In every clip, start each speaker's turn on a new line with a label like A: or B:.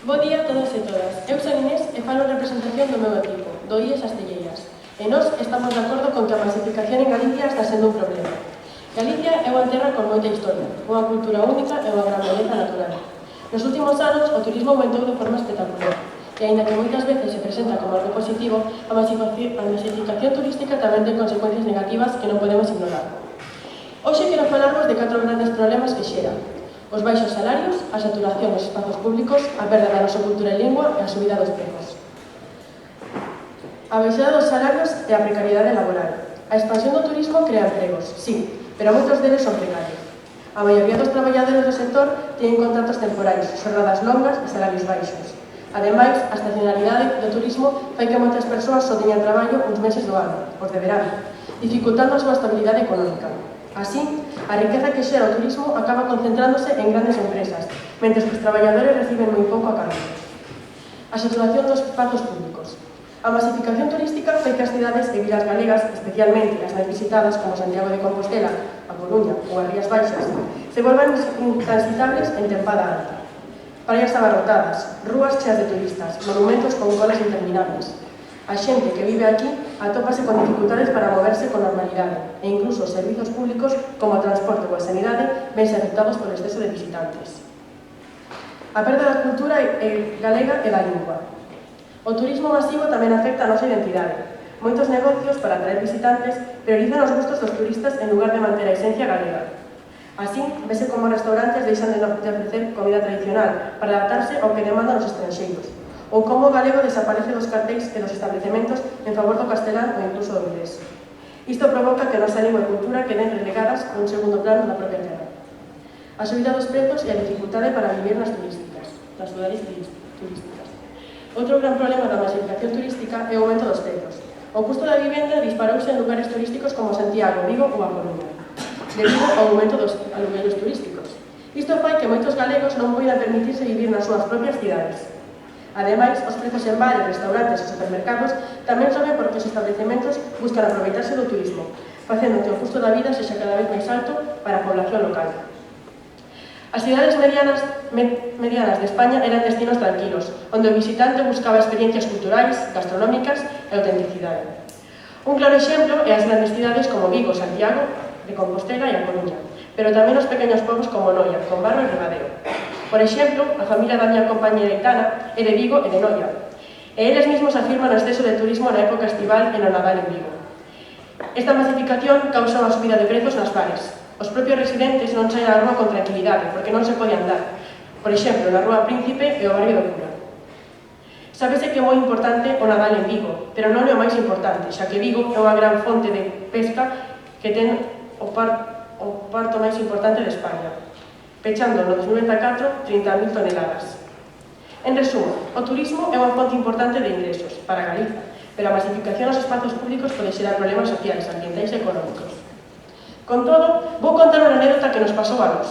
A: Bo día a todos e todas. Eu son Inés e falo en representación do meu equipo, do IES Astelleiras. E nós estamos de acordo con que a masificación en Galicia está sendo un problema. Galicia é unha terra con moita historia, unha cultura única e unha gran beleza natural. Nos últimos anos, o turismo aumentou de forma espectacular. E, aínda que moitas veces se presenta como algo positivo, a masificación turística tamén ten consecuencias negativas que non podemos ignorar. Hoxe quero falarvos de 4 grandes problemas que xeran: os baixos salarios, a saturación dos espazos públicos, a perda da nosa cultura e lingua e a subida dos prezos. A baixada dos salarios e a precariedade laboral. A expansión do turismo crea empregos, sí, pero moitos deles son precarios. A maioría dos traballadores do sector teñen contratos temporais, xornadas longas e salarios baixos. Ademais, a estacionalidade do turismo fai que moitas persoas só teñan traballo uns meses do ano, os de verano, dificultando a súa estabilidade económica. Así, a riqueza que xera o turismo acaba concentrándose en grandes empresas, mentres que os traballadores reciben moi pouco a cambio. A saturación dos espazos públicos. A masificación turística fai que as cidades e vilas galegas, especialmente as máis visitadas como Santiago de Compostela, A Coruña ou as Rías Baixas, se volvan intransitables en tempada alta. Praias abarrotadas, rúas cheas de turistas, monumentos con colas interminables. A xente que vive aquí atópase con dificultades para moverse con normalidade e incluso os servizos públicos como o transporte ou a sanidade vense afectados polo exceso de visitantes. A perda da cultura galega e da lingua. O turismo masivo tamén afecta a nosa identidade. Moitos negocios, para atraer visitantes, priorizan os gustos dos turistas en lugar de manter a esencia galega. Así, vese como restaurantes deixan de ofrecer comida tradicional para adaptarse ao que demandan os estranxeiros, ou como o galego desaparece dos cartéis e dos establecementos en favor do castelán ou incluso do vigués. Isto provoca que a nosa lingua e cultura queden relegadas a un segundo plano na propia terra. A subida dos prezos e a dificultade para vivir nas cidades turísticas. Outro gran problema da masificación turística é o aumento dos prezos. O custo da vivenda disparouse en lugares turísticos como Santiago, Vigo ou A Coruña, debido ao aumento dos aluguelos turísticos. Isto fai que moitos galegos non poidan permitirse vivir nas súas propias cidades. Ademais, os prezos en bares, restaurantes e supermercados tamén soben porque os establecementos buscan aproveitarse do turismo, facendo que o custo da vida sexa cada vez máis alto para a población local. As cidades medianas de España eran destinos tranquilos, onde o visitante buscaba experiencias culturais, gastronómicas e autenticidade. Un claro exemplo é as grandes cidades como Vigo, Santiago de Compostela e A Coruña, pero tamén os pequenos povos como Noia, Combarro e Ribadeo. Por exemplo, a familia da miña compañera Aitana é de Vigo e de Noia, e eles mesmos afirman o exceso de turismo na época estival e no Nadal en Vigo. Esta masificación causa unha subida de prezos nas bares. Os propios residentes non saen á rúa con tranquilidade, porque non se pode andar. Por exemplo, na Rúa Príncipe e o barrio do Cura. Sábese que é moi importante o Nadal en Vigo, pero non é o máis importante, xa que Vigo é unha gran fonte de pesca que ten o parto máis importante de España, pechando no 2004 30.000 toneladas. En resumo, o turismo é unha fonte importante de ingresos para Galicia, pero a masificación dos espazos públicos pode xerar problemas sociais, ambientais e económicos. Con todo, vou contar unha anécdota que nos pasou a nós.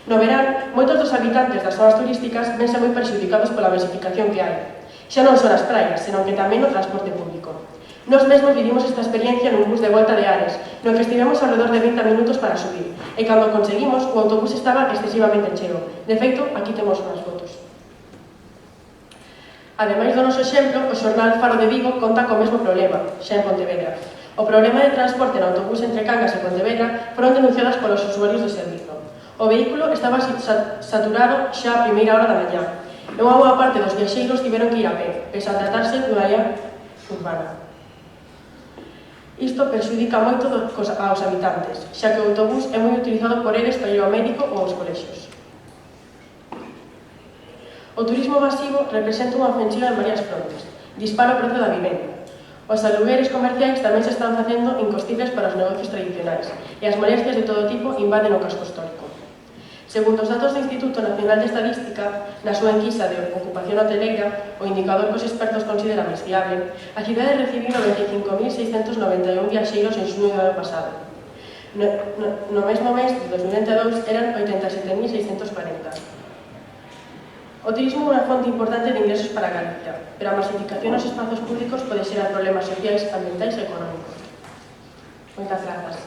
A: No verán, moitos dos habitantes das zonas turísticas vense moi perxudicados pola masificación que hai. Xa non son as praias, senón que tamén o transporte público. Nós mesmos vivimos esta experiencia nun bus de volta de Ares, no que estivemos alrededor de 20 minutos para subir, e cando conseguimos, o autobús estaba excesivamente cheo. De feito, aquí temos unhas fotos. Ademais do noso exemplo, o xornal Faro de Vigo conta co mesmo problema, xa en Pontevedra. O problema de transporte no autobús entre Cangas e Pontevedra foron denunciadas polos usuarios do servizo. O vehículo estaba saturado xa a primeira hora da mañá, e unha boa parte dos viaxeiros tiveron que ir a pé, pese a tratarse dunha área urbana. Isto perxudica moito aos habitantes, xa que o autobús é moi utilizado por eles para ir ao médico ou aos colexios. O turismo masivo representa unha ofensiva en varias frontes. Dispara o prezo da vivenda. Os alugueres comerciais tamén se están facendo incostibles para os negocios tradicionais e as molestias de todo tipo invaden o casco histórico. Segundo os datos do Instituto Nacional de Estadística, na súa enquisa de ocupación hoteleira, o indicador que os expertos consideran máis fiable, a cidade recibiu 95.691 viaxeiros en xuño do ano pasado. No mesmo mes de 2022 eran 87.640. O turismo é unha fonte importante de ingresos para Galicia, pero a masificación dos espazos públicos pode xerar problemas sociais, ambientais e económicos. Moitas grazas.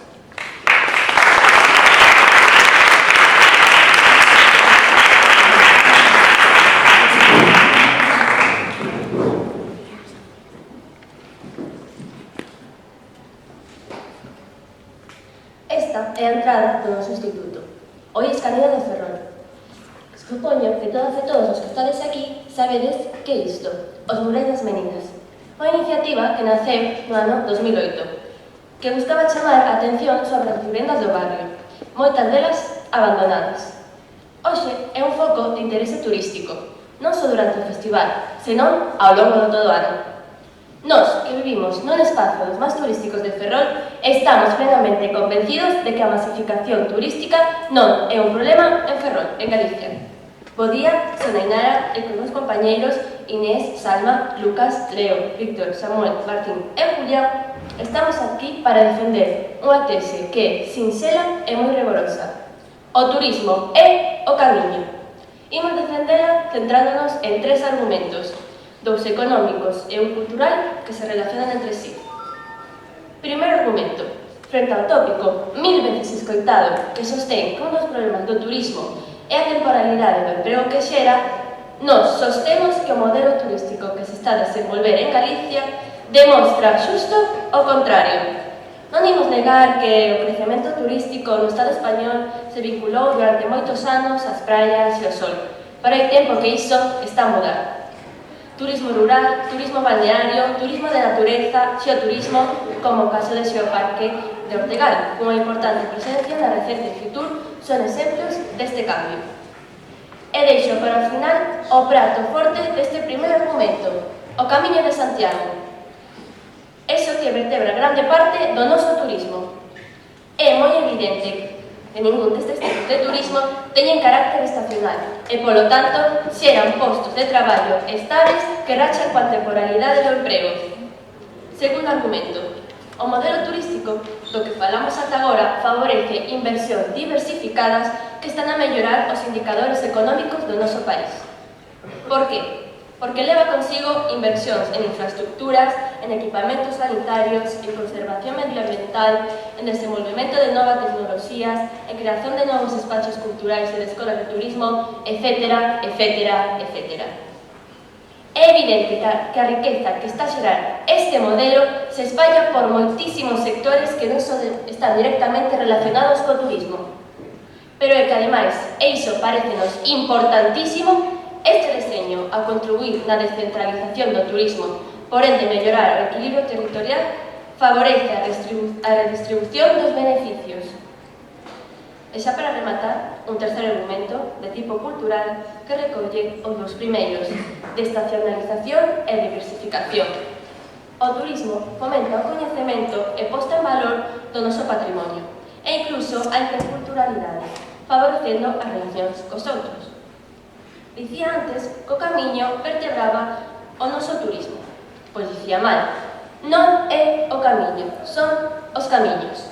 B: Esta é a entrada do noso instituto, o Escaneo de Ferrol. Supoño que todas e todos os que estades aquí sabedes que é isto, os Murais das Meninas. Unha iniciativa que naceu no ano 2008, que buscaba chamar a atención sobre as vivendas do barrio, moitas delas abandonadas. Hoxe é un foco de interese turístico, non só durante o festival, senón ao longo do todo o ano. Nós, que vivimos nun espazo dos máis turísticos de Ferrol, estamos plenamente convencidos de que a masificación turística non é un problema en Ferrol, en Galicia. Bo día, son Ainara e con meus compañeiros Inés, Salma, Lucas, Leo, Víctor, Samuel, Martín e Julián estamos aquí para defender unha tese que é sinxela e moi rigorosa. O turismo é o camiño. Imos defendela centrándonos en 3 argumentos, 2 económicos e un cultural que se relacionan entre sí. Primeiro argumento, frente ao tópico 1000 veces escoitado que sostén que un dos problemas do turismo é a temporalidade do emprego que xera, nós sostemos que o modelo turístico que se está a desenvolver en Galicia demostra xusto o contrario. Non imos negar que o crecemento turístico no Estado español se vinculou durante moitos anos ás praias e ao sol, pero hai tempo que iso está a mudar. Turismo rural, turismo balneario, turismo de natureza, xeoturismo, como o caso de Xeoparque de Ortegal, cunha importante presencia na recente Fitur, son exemplos deste cambio. E deixo para o final o prato forte deste primeiro argumento, o Camiño de Santiago. Eso que vertebra grande parte do noso turismo. É moi evidente que ningún destes tipos de turismo teñen carácter estacional e, polo tanto, xeran postos de traballo estables que rachan coa temporalidade do emprego. Segundo argumento, o modelo turístico do que falamos ata agora favorece inversións diversificadas que están a mellorar os indicadores económicos do noso país. Por que? Porque leva consigo inversións en infraestructuras, en equipamentos sanitarios, en conservación medioambiental, en desenvolvemento de novas tecnoloxías, en creación de novos espacios culturais e de escolas de turismo, etc., etc., etc. É evidente que a riqueza que está a xerar este modelo se espalla por moitísimos sectores que non están directamente relacionados co turismo. Pero é que, ademais, e iso parécenos importantísimo, este deseño, a contribuir na descentralización do turismo, por ende mellorar o equilibrio territorial, favorece a redistribución dos beneficios. E xa para rematar, un terceiro argumento de tipo cultural que recolle os dos primeiros, de estacionalización e diversificación. O turismo fomenta o coñecemento e posta en valor do noso patrimonio, e incluso a interculturalidade, favorecendo as relacións cos outros. Dicía antes que o camiño vertebraba o noso turismo. Pois dicía mal. Non é o camiño, son os camiños.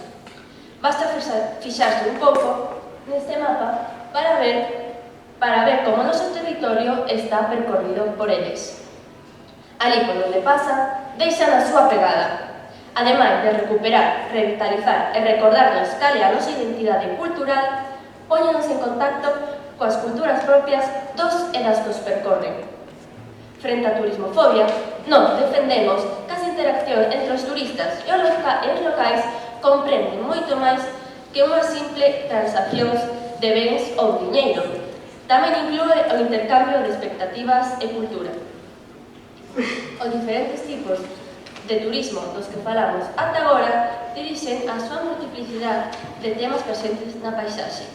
B: Basta fixarse un pouco neste mapa para ver como o noso territorio está percorrido por eles. Ali por onde pasa, deixan a súa pegada. Ademais de recuperar, revitalizar e recordarnos cal é a nosa identidade cultural, póñenos en contacto coas culturas propias dos e das que os percorren. Frente á turismofobia, nós defendemos que as interaccións entre os turistas e os locais comprenden moito máis que unha simple transaccións de bens ou diñeiro. Tamén inclúe o intercambio de expectativas e cultura. Os diferentes tipos de turismo dos que falamos ata agora dirixen a súa multiplicidade de temas presentes na paisaxe.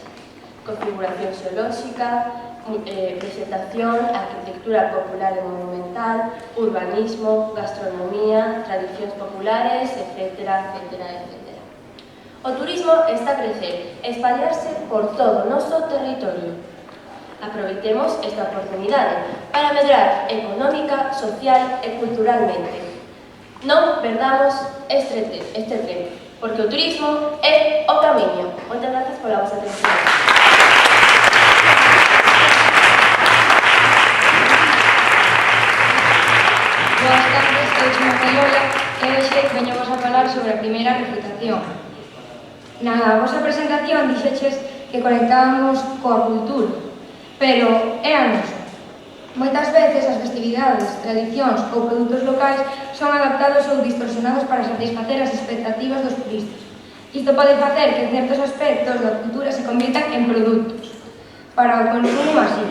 B: Configuración xeolóxica, vegetación, arquitectura popular e monumental, urbanismo, gastronomía, tradicións populares, etc., etc., etc. O turismo está a crecer e espallarse por todo o noso territorio. Aproveitemos esta oportunidade para medrar económica, social e culturalmente. Non perdamos este tren, porque o turismo é o camiño. Moitas grazas pola vosa atención.
C: Boas tardes, eu chamo Lola e hoxe veñemos a falar sobre a primeira refutación. Na vosa presentación dixeches que conectábamos coa cultura, pero é a nosa. Moitas veces as festividades, tradicións ou produtos locais son adaptados ou distorsionados para satisfacer as expectativas dos turistas. Isto pode facer que certos aspectos da cultura se convirtan en produtos para o consumo masivo,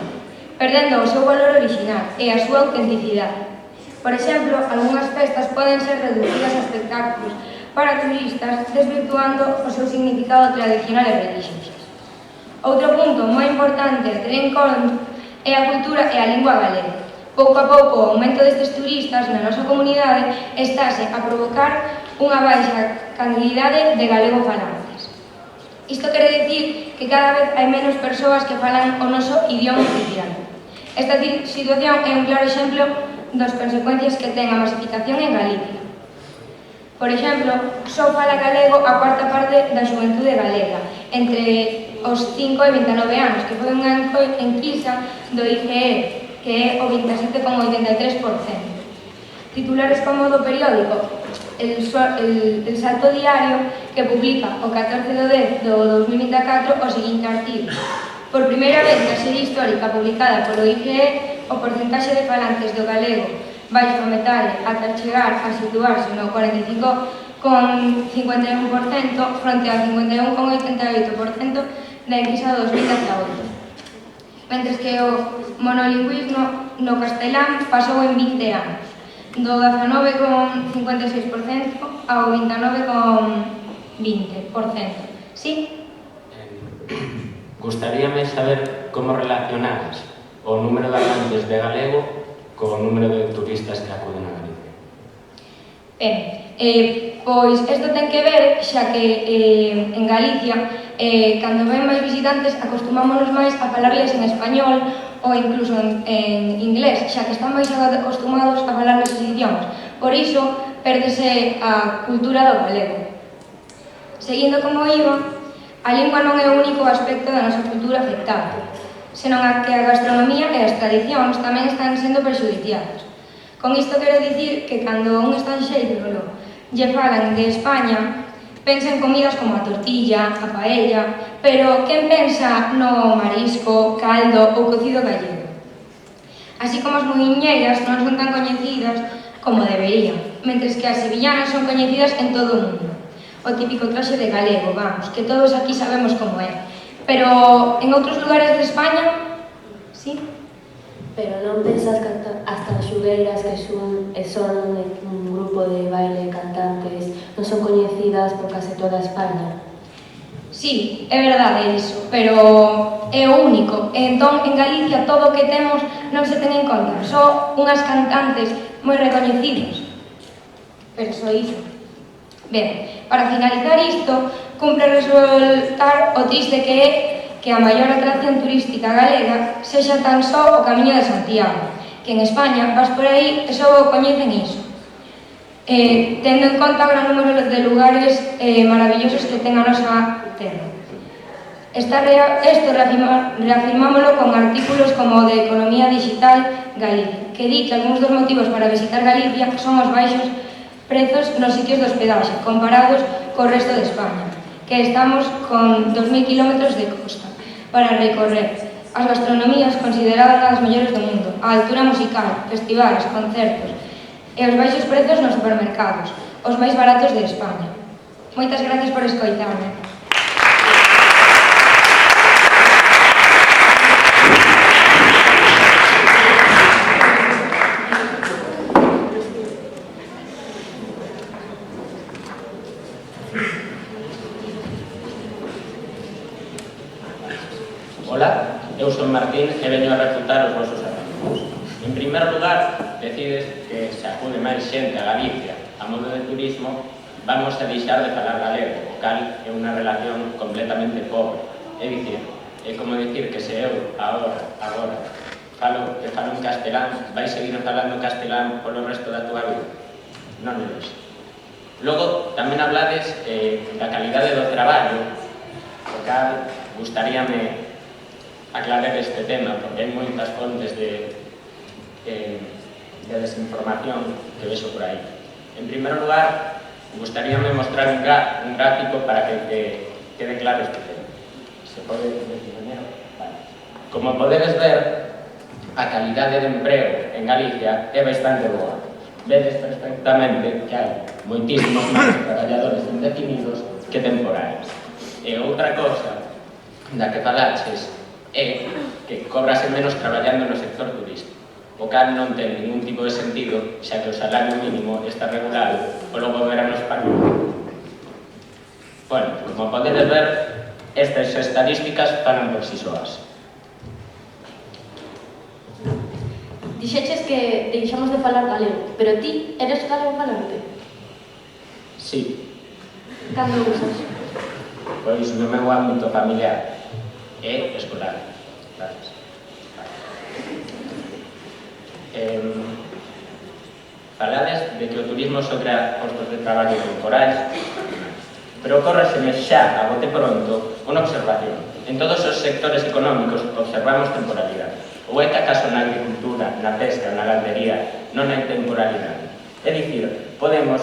C: perdendo o seu valor original e a súa autenticidade. Por exemplo, algunhas festas poden ser reducidas a espectáculos para turistas, desvirtuando o seu significado tradicional e relixioso. Outro punto moi importante a ter en conta é a cultura e a lingua galega. Pouco a pouco, o aumento destes turistas na nosa comunidade estáse a provocar unha baixa cantidade de galego falantes. Isto quere dicir que cada vez hai menos persoas que falan o noso idioma oficial. Esta situación é un claro exemplo das consecuencias que ten a masificación en Galicia. Por exemplo, só fala galego a cuarta parte da xuventude galega, entre os 5 e 29 anos, que foi unha enquisa do IGE, que é o 27,83%. Titulares como do periódico El Salto Diario, que publica o 14 de 10 do 2024 o seguinte artigo: por primeira vez na serie histórica publicada polo IGE, o porcentaxe de falantes do galego baixo a metade ata chegar a situarse no 45,51% fronte ao 51,88% da enquisa do 2018. Mentres que o monolingüismo no castelán pasou en 20 anos, do 19,56% ao 29,20%. Sí?
D: Gustaríame saber como relacionadas o número de hablantes de galego co número de turistas que acuden a Galicia.
C: Pois isto ten que ver xa que en Galicia cando ven máis visitantes acostumámonos máis a falarles en español ou incluso en inglés, xa que están máis acostumados a falar neses idiomas. Por iso, pérdese a cultura do galego. Seguindo como iba, a lingua non é o único aspecto da nosa cultura afectado, senón que a gastronomía e as tradicións tamén están sendo prexudiciadas. Con isto quero dicir que cando un estranxeiro lle falan de España, pensa en comidas como a tortilla, a paella, pero quen pensa no marisco, caldo ou cocido gallego? Así como as muiñeiras non son tan coñecidas como deberían, mentres que as sevillanas son coñecidas en todo o mundo. O típico traxe de galego, vamos, que todos aquí sabemos como é. Pero en outros lugares de España, sí?
B: Pero non pensas que as tanxugueiras que son un grupo de baile cantantes non son coñecidas por case toda España?
C: Sí, é verdade iso, pero é o único. Entón, en Galicia todo o que temos non se ten en conta, só unhas cantantes moi recoñecidas. Pero só iso. Ben, para finalizar isto, cumpre resoltar o triste que é que a maior atracción turística galega sexa tan só o Camiño de Santiago, que en España vas por aí e só coñecen iso. Tendo en conta o gran número de lugares maravillosos que ten a nosa terra. Isto reafirmámoslo con artículos como o de Economía Digital Galicia, que di que algúns dos motivos para visitar Galicia son os baixos prezos nos sitios de hospedaxe comparados co resto de España, que estamos con 2000 km de costa para recorrer, as gastronomías consideradas as mellores do mundo, a altura musical, festivais, concertos e os baixos prezos nos supermercados, os máis baratos de España. Moitas gracias por escoitarme.
D: Hola, eu son Martín e veño a refutar os vosos argumentos. En primer lugar, decides que se acude máis xente a Galicia a modo de turismo, vamos a deixar de falar galego, o cal é unha relación completamente pobre. É dicir, é como dicir que se eu agora falo en castelán, vai seguir falando castelán polo resto da túa vida? Non é iso. Logo, tamén hablades da calidade do traballo, o cal gustaríame aclarar este tema, porque hai moitas fontes de desinformación que vexo por aí. En primeiro lugar, gustaríame mostrar un gráfico para que quede claro este tema. Se pode decir mañana? Vale. Como podedes ver, a calidade de emprego en Galicia é bastante boa. Vedes perfectamente que hai moitísimos máis traballadores indefinidos que que temporais. E outra cosa da que falaches é que cobrase menos traballando no sector turístico, o cal non ten ningún tipo de sentido, xa que o salario mínimo está regulado polo goberno español. Bueno, como podedes ver, estas estadísticas falan por si soas.
B: Dixeches que deixamos de falar galego, pero ti eres galego falante?
D: Sí,
B: Cando usas?
D: pois no meu ámbito familiar e escolar. Gracias. Falades de que o turismo só crea postos de traballo temporais, pero ocórreseme xa, a bote pronto, unha observación. En todos os sectores económicos observamos temporalidade. Ou é que acaso na agricultura, na pesca, na gandería non hai temporalidade? É dicir, podemos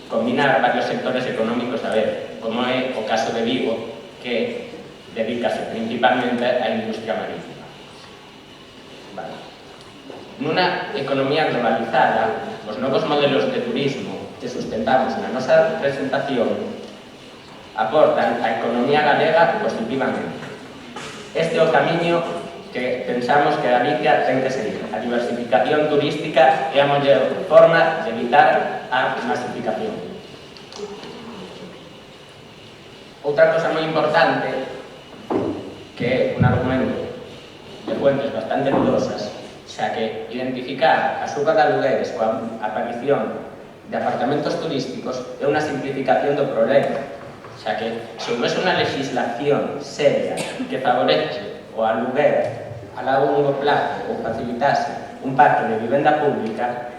D: combinar varios sectores económicos a ver, como é o caso de Vigo, que dedícase principalmente á industria marítima. Vale. Nunha economía globalizada, os novos modelos de turismo que sustentamos na nosa presentación aportan a economía galega positivamente. Este é o camiño que pensamos que Galicia ten que seguir. A diversificación turística é a mellor forma de evitar a masificación. Outra cosa moi importante, que é un argumento de fuentes bastante dudosas, xa que identificar a suba de alugueres coa aparición de apartamentos turísticos é unha simplificación do problema, xa que se houvese unha legislación seria que favorece o aluguer a longo plazo ou facilitase un pacto de vivenda pública,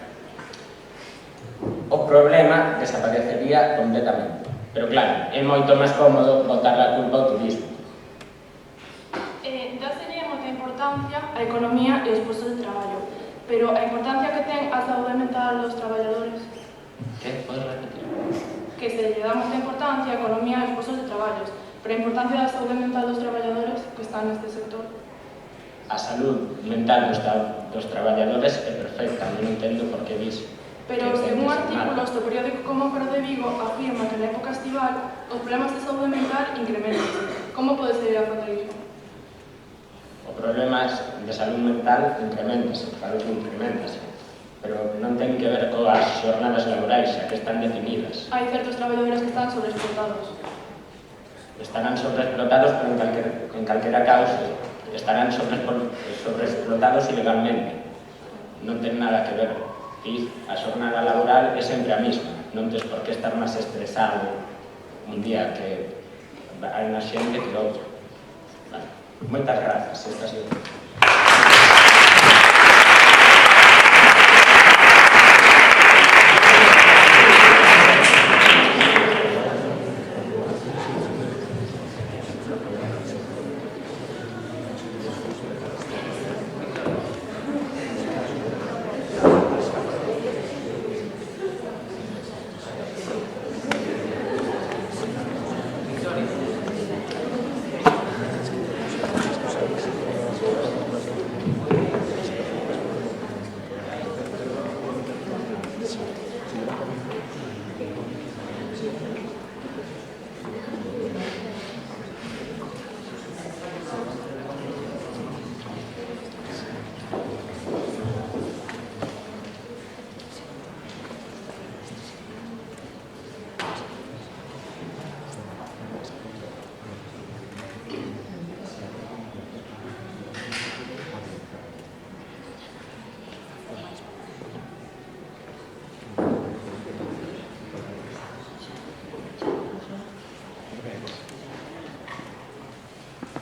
D: o problema desaparecería completamente. Pero claro, é moito máis cómodo botar a culpa ao turismo.
E: Dáselle moita importancia á economía e os postos de traballo, pero a importancia que ten a saúde mental dos traballadores,
D: Que? Podes repetir?
E: que se lle dá moita importancia á economía e aos postos de traballos, pero a importancia da saúde mental dos traballadores que están neste sector.
D: A salud mental dos traballadores é perfecta, non entendo por que dis.
E: Pero, según artículos do periódico como Faro de Vigo, afirma que na época estival os problemas de saúde mental incrementan. Como pode ser a fatalismo?
D: O problemas de salud mental incrementase, claro que incrementase, pero non ten que ver coas xornadas laborais, xa que están definidas.
E: Hai certos traballadores que están sobreexplotados.
D: Estarán sobreexplotados, pero en calquera causa estarán sobreexplotados ilegalmente. Non ten nada que ver. A xornada laboral é sempre a mesma. Non tens por que estar máis estresado un día que hai unha xente que outro. Vale. Moitas grazas. Esta ha sido.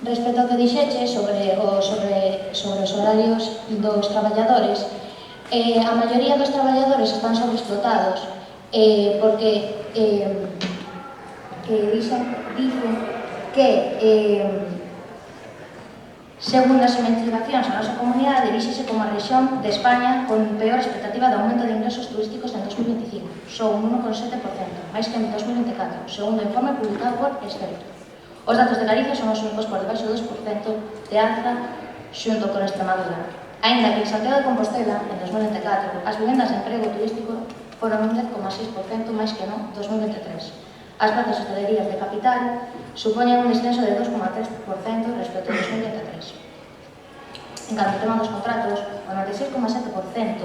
F: Respecto ao que dixeche sobre os horarios dos traballadores, a maioría dos traballadores están sobreexplotados porque dicen que según as investigacións a nosa comunidade diríxese como a rexión de España con peor expectativa de aumento de ingresos turísticos en 2025, só un 1,7%, máis que en 2024, segundo o informe publicado por Excelsior. Os datos de Galicia son os únicos por debaixo do 2% de alza xunto con Extremadura. Aínda que en Santiago de Compostela, en 2024, as vivendas de emprego turístico foron un 10,6% máis que no 2023. As plazas hostalerías de capital supoñen un descenso de 2,3% respecto ao 2023. En canto ao tema dos contratos, o 96,7%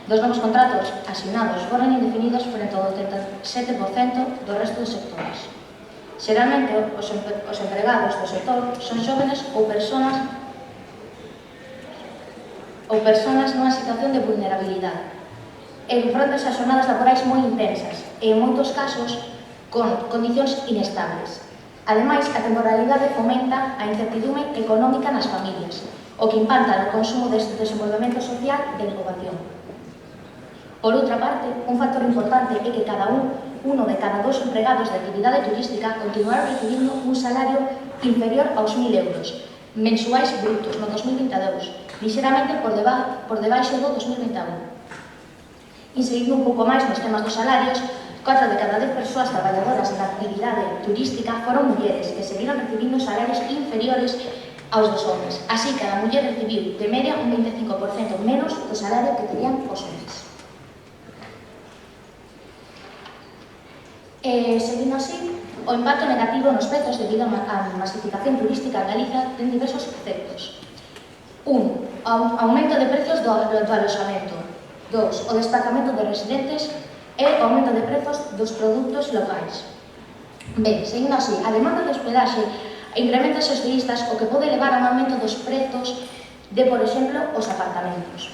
F: dos novos contratos asignados foron indefinidos frente ao 87% do resto dos sectores. Xeralmente, os empregados do sector son xóvenes ou personas nunha situación de vulnerabilidade, enfrontas a xornadas laborais moi intensas e, en moitos casos, con condicións inestables. Ademais, a temporalidade fomenta a incertidume económica nas familias, o que impacta no consumo deste desenvolvemento social e de poboación. Por outra parte, un factor importante é que uno de cada dos empregados de actividade turística continuará recibindo un salario inferior aos 1.000 euros mensuais brutos no 2022, lixeramente por debaixo do 2021. Inserindo un pouco máis nos temas dos salarios, 4 de cada 10 persoas traballadoras da actividade turística foron mulleres que seguiron recibindo salarios inferiores aos dos homens. Así, cada muller recibiu, de media, un 25% menos do salario que terían os homens. Seguindo así, o impacto negativo nos prezos debido á masificación turística en Galiza ten diversos efectos. 1. Aumento de precios do aloxamento. 2. O desplazamento de residentes e o aumento de prezos dos produtos locais. Ben, seguindo así, a demanda de hospedaxe incrementa os turistas, o que pode levar a un aumento dos prezos de, por exemplo, os apartamentos.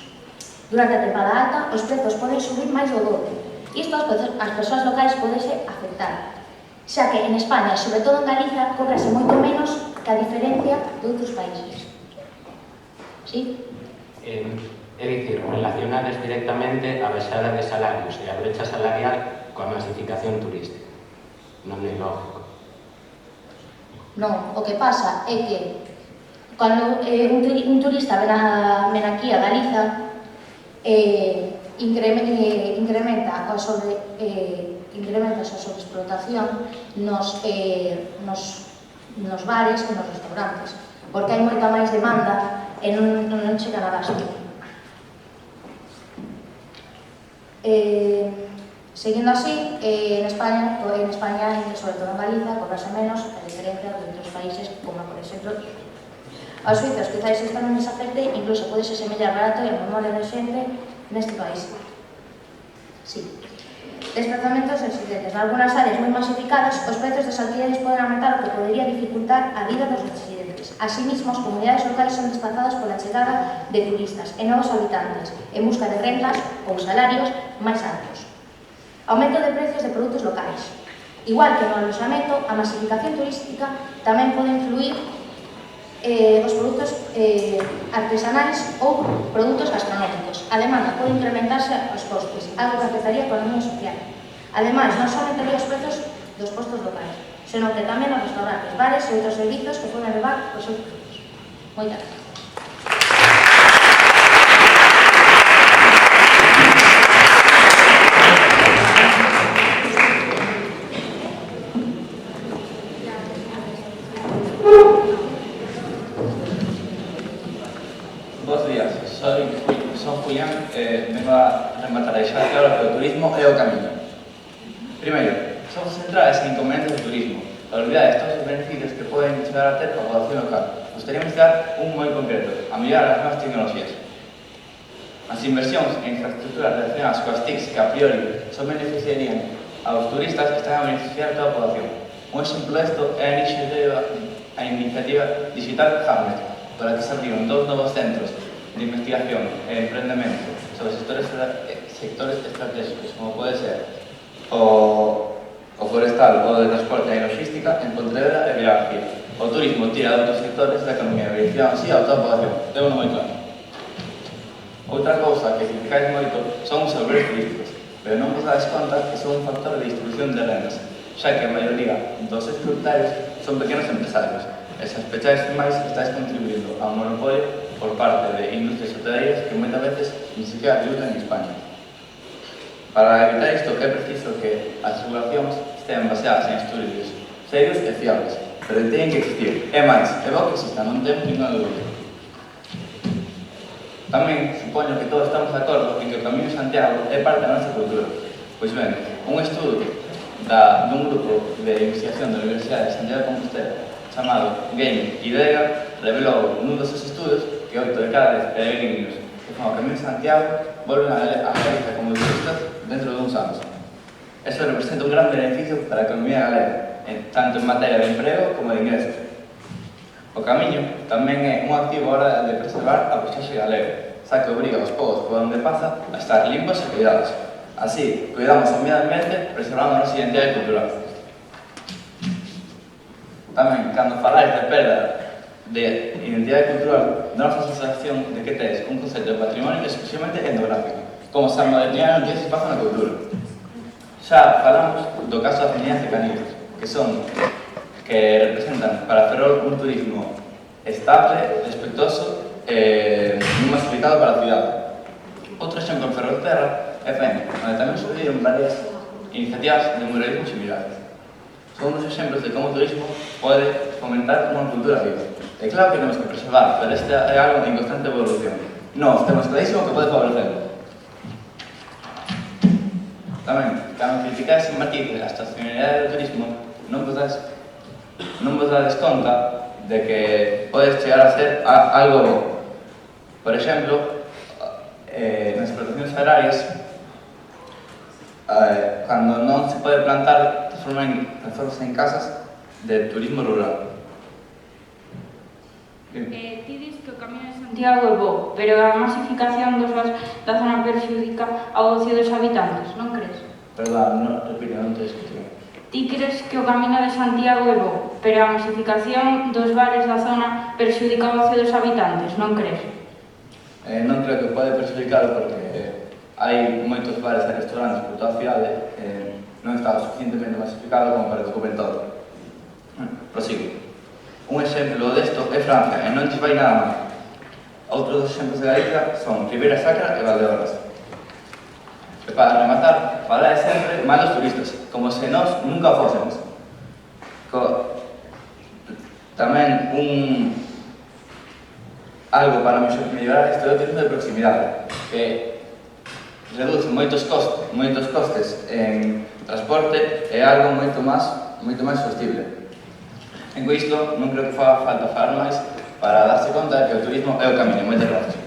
F: Durante a temporada alta, os prezos poden subir máis do doble. Isto as persoas locais podese afectar, xa que en España, sobre todo en Galiza, cóbrase moito menos que a diferencia de outros países. Sí?
D: É dicir, relacionadas directamente a baixada de salarios e a brecha salarial coa masificación turística. Non é lógico.
F: Non, o que pasa é que cando un turista ven aquí a Galiza, incrementa a sobreexplotación nos bares e nos restaurantes, porque hai moita máis demanda e non chegan a gasto. Seguindo así, en España, sobre todo en Galiza, cobrase menos, a diferencia de outros países, como por exemplo aos suizos, quizás isto non les afecte, incluso podese semellar barato e a memoria de xente neste país. Sí. Desplazamentos residentes. En algunas áreas moi masificadas, os prezos dos alquileres poden aumentar, o que podería dificultar a vida dos residentes. Asimismo, as comunidades locais son desplazadas pola chegada de turistas e novos habitantes, en busca de rentas ou salarios máis altos. Aumento de precios de produtos locais. Igual que no aloxamento, a masificación turística tamén pode influir os produtos artesanais ou produtos gastronómicos. A demanda pode incrementarse os costes, algo que afectaría a economía social. Ademais, non só aumentaría os prezos dos postos locais, senón que tamén os restaurantes, bares e outros servizos que poden levar os seus produtos. Moitas gracias.
G: Son Julián, vengo a rematar a deixar claro que o turismo é o camiño. Primeiro, somos centrales en inconvenientes do turismo, a olvidar todos os beneficios que poden chegar a ter a población local. Gostaríamos dar un moi concreto, a mellorar as novas tecnologías. As inversións en infraestructuras relacionadas coas TICs que a priori só beneficiarían aos turistas están a beneficiar a toda a población. Un exemplo disto é a iniciativa digital Hamlet, para que se abriron 2 novos centros de investigación e emprendemento sobre sectores estratégicos, como pode ser o forestal, o de transporte e logística, en Pontevedra e Vilagarcía. O turismo tira de outros sectores da economía, beneficiando así a toda a población. Debo moi claro. Outra cousa que criticáis moito son os albergues turísticos, pero non vos dades conta que son un factor de distribución de rendas, xa que a maioría dos seus propietarios son pequenos empresarios, e se as pecháis máis estáis contribuindo a un monopolio por parte de industrias hoteleiras que moitas veces ni siquiera tributan en España. Para evitar isto é preciso que as regulacións estean baseadas en estudios serios e fiables, pero teñen que existir. É máis, é bo que existan, non temos ninguna dúbida. Tamén supoño que todos estamos de acordo en que o Camiño de Santiago é parte da nosa cultura. Pois ben, un estudo dun grupo de investigación da Universidade de Santiago de Compostela chamado Game IDEGA revelou nun dos seus estudos que 8 de cada 10 peregrinos que fan o Camiño de Santiago volven a Galicia como turistas dentro de uns anos. Eso representa un gran beneficio para a economía galega, tanto en materia de emprego como de ingresos. O Camiño tamén é un activo a hora de preservar a paisaxe galega, xa que obriga os povos por onde pasa a estar limpos e cuidados. Así, cuidamos o medio ambiente preservando a nosa identidade cultural. Tamén, cando faláis de perda de identidade cultural, dá a sensación de que tes un concepto de patrimonio exclusivamente etnográfico, como se modernizaron que se pasa na cultura. Xa falamos do caso da Afinidade de Canitas, que representan para Ferrol un turismo estable, respectuoso e moi masificado para a cidade. Outro exemplo en Ferrolterra é Fene, onde tamén surgiron varias iniciativas de muralismo similares. Son uns exemplos de como o turismo pode fomentar unha cultura viva. É claro que temos que preservar, pero este é algo en constante evolución. Nós temos clarísimo que pode favorecer. Tamén, cando criticades en matiz a estacionalidade do turismo, non vos dades conta de que podes chegar a ser algo bo. Por exemplo, nas explotacións agrarias, cando non se pode plantar, transformarse en casas de turismo rural.
C: Ti dis que o Camiño de Santiago é bo, pero a masificación dos vas da zona perxudica ao ocio dos habitantes, non crees?
G: Perdón, repito, non te escuché.
C: Ti crees que o Camiño de Santiago é bo, pero a masificación dos bares da zona perxudica o ocio dos habitantes, non crees?
G: Non creo que pode perxudicalo porque hai moitos bares e restaurantes por toda a cidade non está suficientemente masificado como para que ocupen todo. Prosigo. Un exemplo desto é Francia, e non te vai nada mal. Outros exemplos de Galicia son Ribeira Sacra e Valdeorras. E para rematar, falar sempre mal dos turistas, como se nós nunca fósemos. Tamén algo para mellorar este turismo de proximidade, que reduce moitos costes en transporte e algo moito máis sostible. En isto, non creo que faga falta falar máis para darse conta que o turismo é o camiño. Moitas gracias.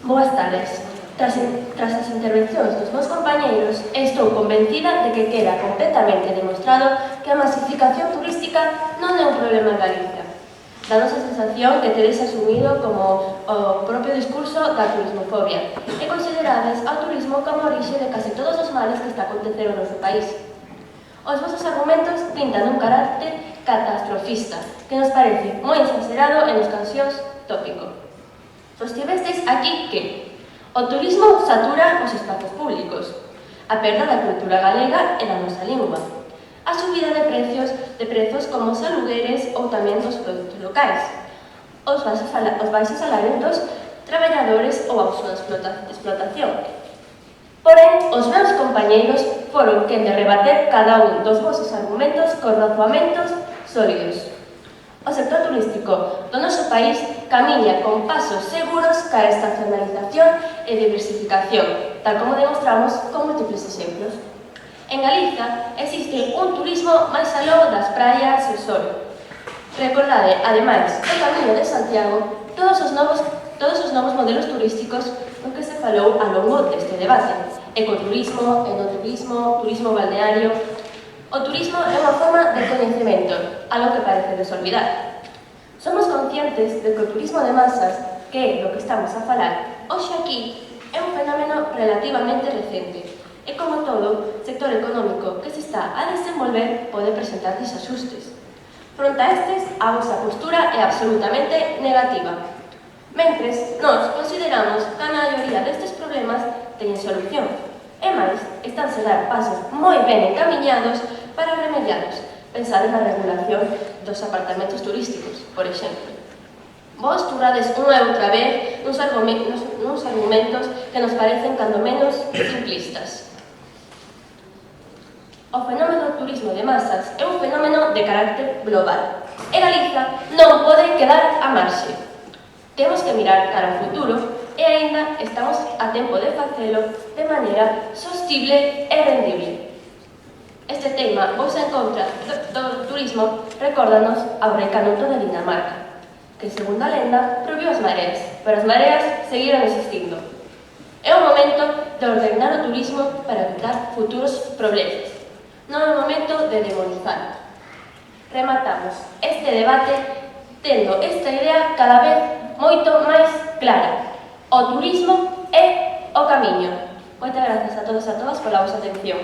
B: Boas tardes. Tras as intervencións dos meus compañeiros, estou convencida de que queda completamente demostrado que a masificación turística non é un problema en Galicia. Danos a sensación que tedes asumido como o propio discurso da turismofobia e considerades ao turismo como a orixe de case todos os males que está acontecendo no noso país. Os vosos argumentos pintan un carácter catastrofista que nos parece moi exagerado en os cancións tópico. Sostivestes aquí que o turismo satura os espazos públicos, a perda da cultura galega e da nosa lingua, a subida de prezos como os alugueres ou tamén dos produtos locais, os baixos salarios dos traballadores ou a súa explotación. Porén, os meus compañeiros foron quen de rebater cada un dos vosos argumentos con razoamentos sólidos. O sector turístico do noso país camiña con pasos seguros ca estacionalización e diversificación, tal como demostramos con múltiples exemplos. En Galiza existe un turismo máis aló das praias e o sol. Recordade, ademais, do Camiño de Santiago, todos os novos modelos turísticos no que se falou a longo deste debate. Ecoturismo, enoturismo, turismo balneario. O turismo é unha forma de coñecemento, algo que parece desolvidar. Somos conscientes de que o turismo de masas, que é do que estamos a falar hoxe aquí, é un fenómeno relativamente recente e, como todo sector económico que se está a desenvolver, pode presentar desaxustes. Fronte a estes, a vosa postura é absolutamente negativa. Mentres, nós consideramos que a maioría destes problemas teñen solución. E máis, estánse a dar pasos moi ben encamiñados para remedialos. Pensade na regulación dos apartamentos turísticos, por exemplo. Vos turrades unha e outra vez nuns argumentos que nos parecen cando menos simplistas. O fenómeno do turismo de masas é un fenómeno de carácter global e Galiza non pode quedar á marxe. Temos que mirar cara ao futuro e aínda estamos a tempo de facelo de maneira sostible e rendible. Este tema, vouse en contra do turismo, recórdanos ao rei Canuto de Dinamarca, que, segundo a lenda, prohibiu as mareas, pero as mareas seguiron existindo. É o momento de ordenar o turismo para evitar futuros problemas. Non é o momento de demonizar. Rematamos este debate tendo esta idea cada vez moito máis clara. O turismo é o camiño. Moitas grazas a todos e a todas pola vosa atención.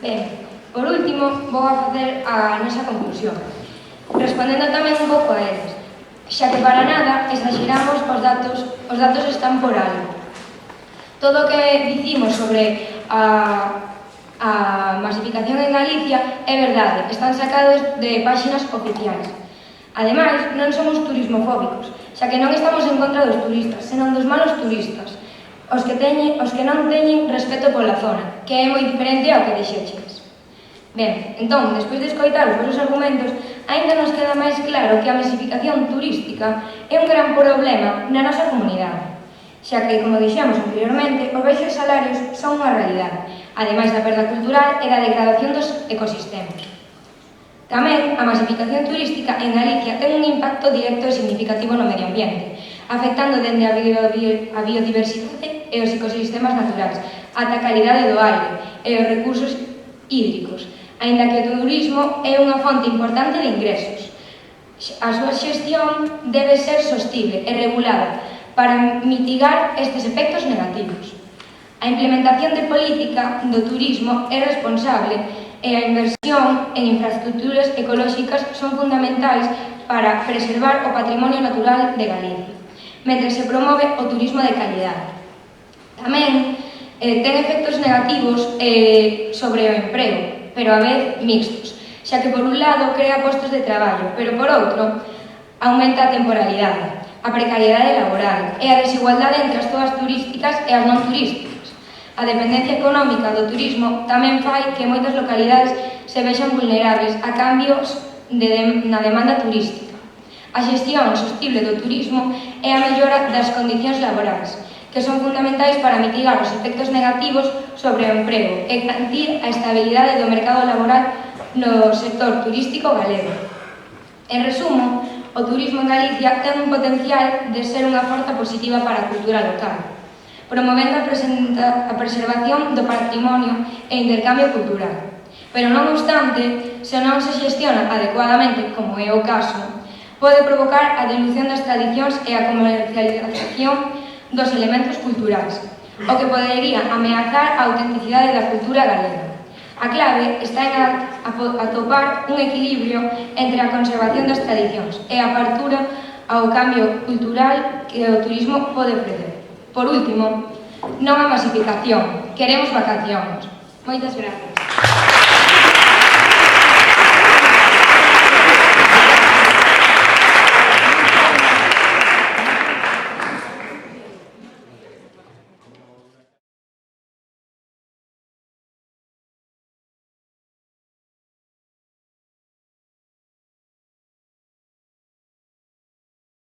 C: Ben, por último, vou a facer a nosa conclusión, respondendo tamén un pouco a eles, xa que para nada exageramos os datos están por algo. Todo o que dicimos sobre a masificación en Galicia é verdade, están sacados de páxinas oficiais. Ademais, non somos turismofóbicos, xa que non estamos en contra dos turistas, senón dos malos turistas, os que non teñen respeto pola zona, que é moi diferente ao que dixeches. Ben, entón, despois de escoitar os vosos argumentos, aínda nos queda máis claro que a masificación turística é un gran problema na nosa comunidade, xa que, como dixemos anteriormente, os baixos salarios son unha realidade, ademais da perda cultural e da degradación dos ecosistemas. Tamén, a masificación turística en Galicia ten un impacto directo e significativo no medio ambiente, afectando dende a biodiversidade e os ecosistemas naturais, ata a calidade do aire e os recursos hídricos, aínda que o turismo é unha fonte importante de ingresos. A súa xestión debe ser sostible e regulada para mitigar estes efectos negativos. A implementación de política do turismo é responsable e a inversión en infraestructuras ecolóxicas son fundamentais para preservar o patrimonio natural de Galicia, mentre se promove o turismo de calidade. Tamén ten efectos negativos sobre o emprego, pero a vez mixtos, xa que por un lado crea postos de traballo, pero por outro aumenta a temporalidade, a precariedade laboral e a desigualdade entre as zonas turísticas e as non turísticas. A dependencia económica do turismo tamén fai que moitas localidades se vexan vulnerables a cambios na demanda turística. A xestión sostible do turismo é a mellora das condicións laborais, que son fundamentais para mitigar os efectos negativos sobre o emprego e garantir a estabilidade do mercado laboral no sector turístico galego. En resumo, o turismo en Galicia ten un potencial de ser unha forza positiva para a cultura local, promovendo a preservación do patrimonio e intercambio cultural. Pero non obstante, se non se xestiona adecuadamente, como é o caso, pode provocar a dilución das tradicións e a comercialización dos elementos culturais, o que podería ameazar a autenticidade da cultura galega. A clave está en atopar un equilibrio entre a conservación das tradicións e a apertura ao cambio cultural que o turismo pode ofrecer. Por último, non a masificación, queremos vacacións. Moitas grazas.